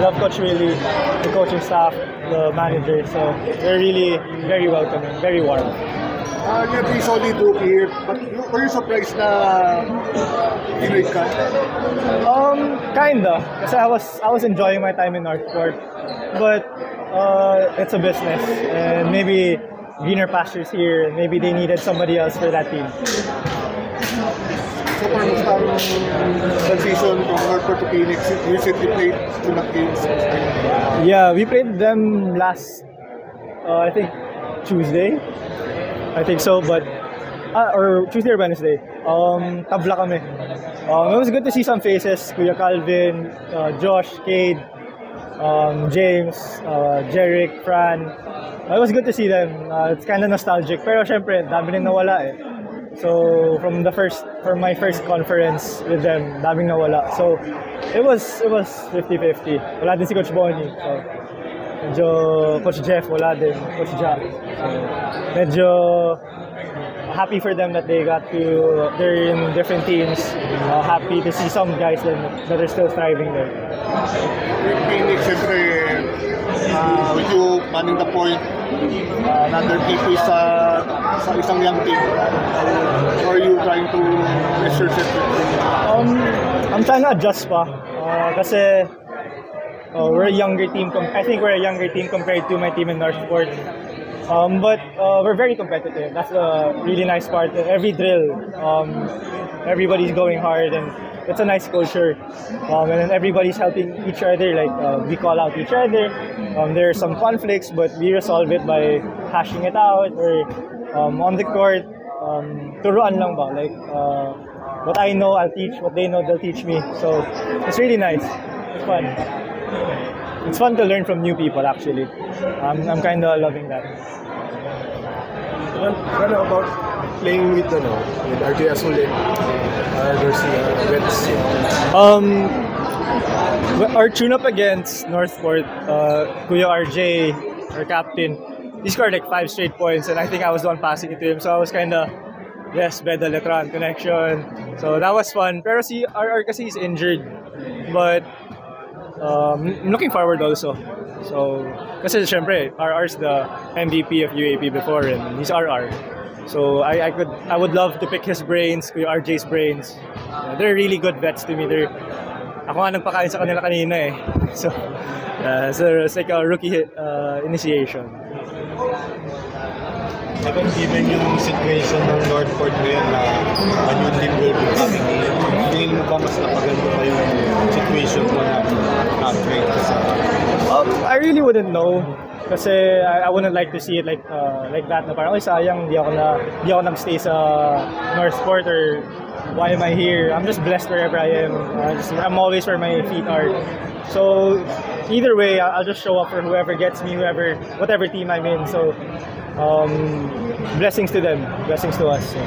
love Coach Willie, the coaching staff, the manager. So they're really very welcoming, very warm. You're pretty solid rookie here, but were you surprised na Pinoy ka? Kinda, kasi I was enjoying my time in Northport, but it's a business, and maybe greener pastures here. Maybe they needed somebody else for that team. So far, musta ang transition from Northport to Phoenix? You recently played to the games. Yeah, we played them last, I think Tuesday. I think so, but or Tuesday or Wednesday. Tabla kami. It was good to see some faces. Kuya Calvin, Josh, Cade, James, Jerick, Fran. It was good to see them. It's kind of nostalgic, pero syempre dami rin nawala eh. So from my first conference with them, daming nawala. So it was 50-50. Wala din si Coach Bonnie. So medyo Coach Jeff wala din, Coach Jack. So medyo happy for them that they're in different teams. Happy to see some guys that are still thriving there. Phoenix, siyempre, with you manning the point, another PP sa isang young team. Or are you trying to measure yourself? I'm trying to adjust pa. Kasi we're a younger team. I think we're a younger team compared to my team in Northport. But we're very competitive. That's the really nice part. Every drill, everybody's going hard, and it's a nice culture. And then everybody's helping each other. Like we call out each other. There are some conflicts, but we resolve it by hashing it out, or on the court. Turuan lang ba? Like what I know, I'll teach. What they know, they'll teach me. So it's really nice. It's fun. It's fun to learn from new people. Actually, I'm kind of loving that. What about playing with RJ Azulit, Garcia, Wets? Our tune-up against Northport, Kuya RJ, our captain, he scored like 5 straight points, and I think I was the one passing it to him. So I was kind of, yes, Beda Letran connection. So that was fun. Pero si RR kasi he's injured, but I'm looking forward also. So, kasi syempre, RR's the MVP of UAP before, and he's RR. So I would love to pick his brains, Kuya RJ's brains. They're really good vets to me. Ako nga nagpakain sa kanila kanina eh. So it's like a rookie initiation. Given yung situation ng Northport ngayon na new team will be coming in, tingin mo ba mas napaganda pa yung situation mo na trade sa I really wouldn't know, kasi I wouldn't like to see it like that na parang sayang di ako nagstay sa Northport, or why am I here? I'm just blessed wherever I am. I'm always where my feet are. So either way, I'll just show up for whoever gets me, whatever team I'm in. So blessings to them, blessings to us. So.